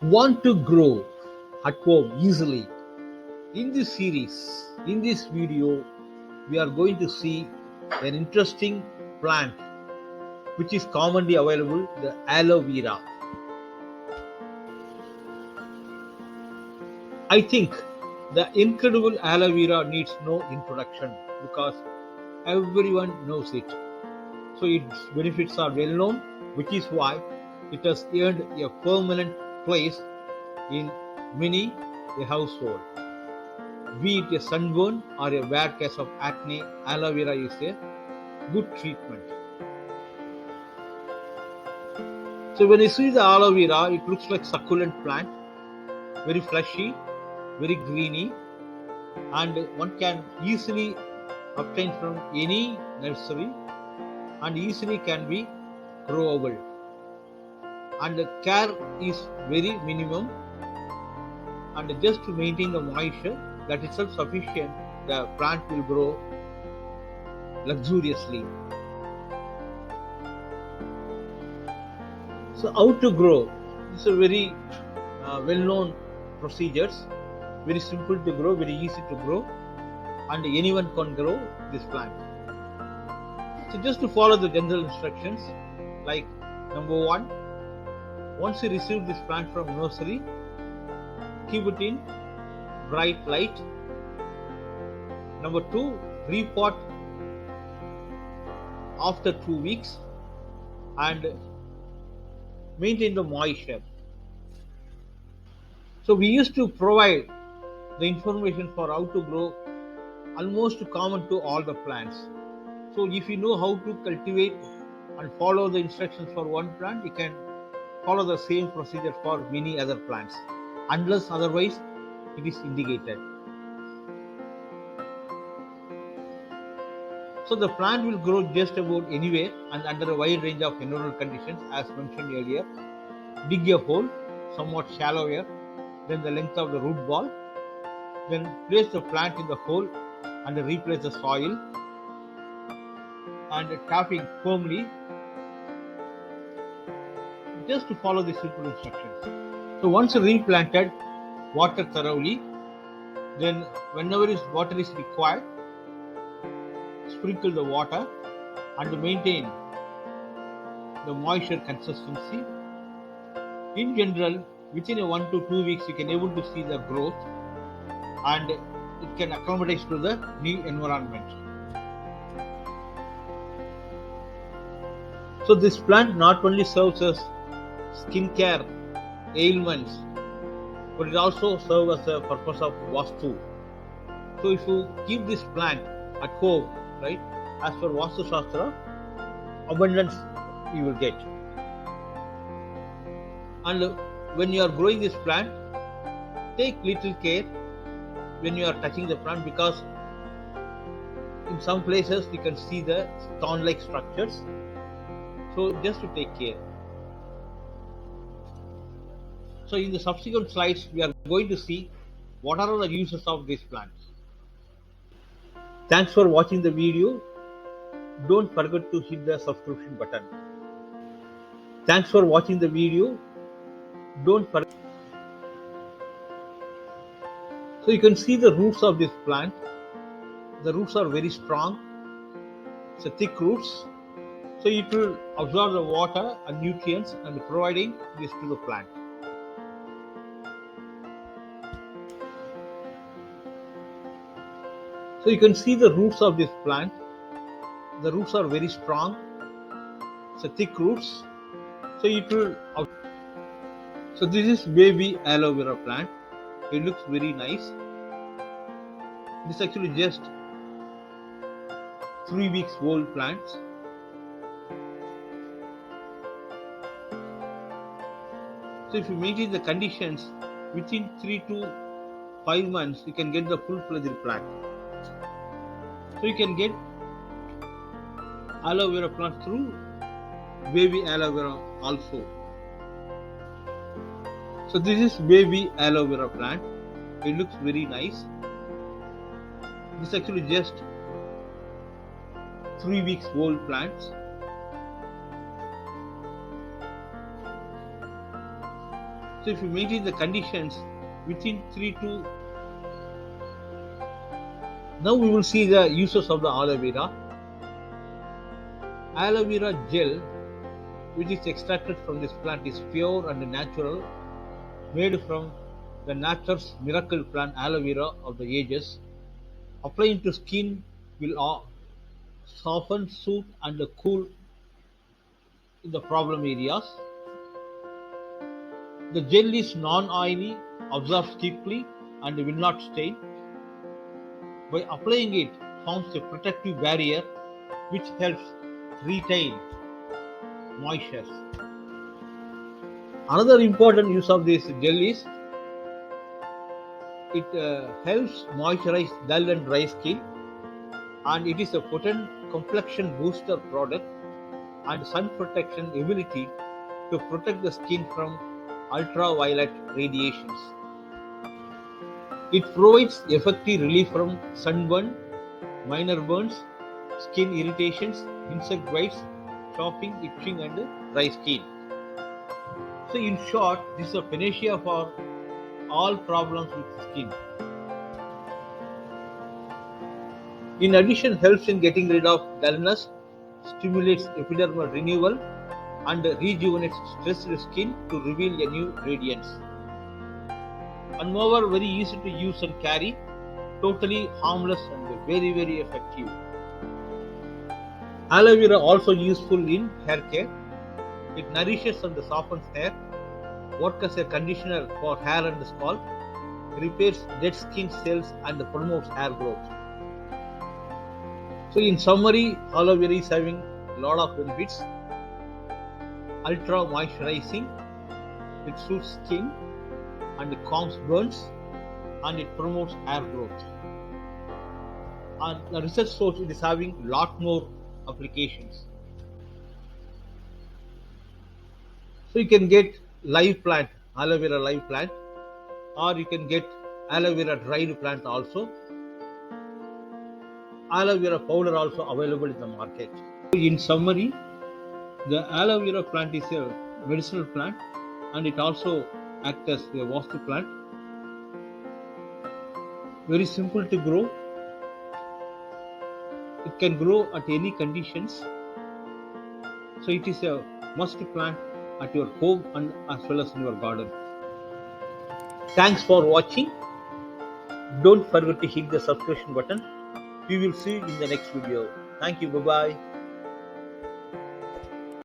Want to grow at home easily? In this series, in this video, we are going to see an interesting plant which is commonly available, the aloe vera. I think the incredible aloe vera needs no introduction because everyone knows it. So its benefits are well known, which is why it has earned a permanent place in many a household. Be it a sunburn or a bad case of acne, aloe vera is a good treatment. So when you see the aloe vera, it looks like succulent plant, very fleshy, very greeny, and one can easily obtain from any nursery and easily can be growable. And the care is very minimum, and just to maintain the moisture, that itself sufficient, the plant will grow luxuriously. So how to grow? It's a very well-known procedures, very simple to grow, very easy to grow, and anyone can grow this plant. So just to follow the general instructions, like number one, once you receive this plant from nursery, keep it in bright light. Number two, repot after 2 weeks and maintain the moisture. So we used to provide the information for how to grow almost common to all the plants. So if you know how to cultivate and follow the instructions for one plant, you can follow the same procedure for many other plants, unless otherwise it is indicated. So the plant will grow just about anywhere and under a wide range of environmental conditions as mentioned earlier. Dig a hole somewhat shallower than the length of the root ball. Then place the plant in the hole and replace the soil and tapping firmly, just to follow the simple instructions. So once replanted, water thoroughly. Then whenever water is required, sprinkle the water and maintain the moisture consistency. In general, within a 1 to 2 weeks, you can able to see the growth and it can accommodate to the new environment. So this plant not only serves as skincare ailments, but it also serves as a purpose of vastu. So if you keep this plant at home, right, as per Vastu Shastra, abundance you will get. And when you are growing this plant, take little care when you are touching the plant, because in some places you can see the thorn-like structures. So just to take care. So in the subsequent slides, we are going to see what are the uses of these plants. Thanks for watching the video. Don't forget to hit the subscription button. Thanks for watching the video. Don't forget. So you can see the roots of this plant. The roots are very strong. It's a thick roots. So it will absorb the water and nutrients and providing this to the plant. So you can see the roots of this plant. The roots are very strong. It's a thick roots. So it will. So this is baby aloe vera plant. It looks very nice. This is actually just 3 weeks old plants. So if you maintain the conditions, within 3 to 5 months, you can get the full-fledged plant. So you can get aloe vera plant through baby aloe vera also. So this is baby aloe vera plant. It looks very nice. This is actually just 3 weeks old plants. So if you maintain the conditions within 3 to... Now we will see the uses of the aloe vera. Aloe vera gel, which is extracted from this plant, is pure and natural, made from the nature's miracle plant aloe vera of the ages. Applying to skin will soften, soothe, and cool in the problem areas. The gel is non-oily, absorbs quickly, and will not stain. By applying it, forms a protective barrier which helps retain moisture. Another important use of this gel is it helps moisturize dull and dry skin, and it is a potent complexion booster product and sun protection ability to protect the skin from ultraviolet radiations. It provides effective relief from sunburn, minor burns, skin irritations, insect bites, chopping, itching, and dry skin. So, in short, this is a panacea for all problems with skin. In addition, helps in getting rid of dullness, stimulates epidermal renewal, and rejuvenates stressed skin to reveal a new radiance. And moreover, very easy to use and carry, totally harmless and very, very effective. Aloe vera also useful in hair care. It nourishes and softens hair, works as a conditioner for hair and scalp, repairs dead skin cells, and promotes hair growth. So in summary, aloe vera is having a lot of benefits. Ultra moisturizing, it soothes skin and calms burns, and it promotes hair growth. And the research shows it is having a lot more applications. So you can get live plant, aloe vera live plant, or you can get aloe vera dried plant also. Aloe vera powder also available in the market. In summary, the aloe vera plant is a medicinal plant, and it also acts as a vastu plant. Very simple to grow. It can grow at any conditions. So it is a must plant at your home and as well as in your garden. Thanks for watching. Don't forget to hit the subscription button. We will see you in the next video. Thank you. Bye bye.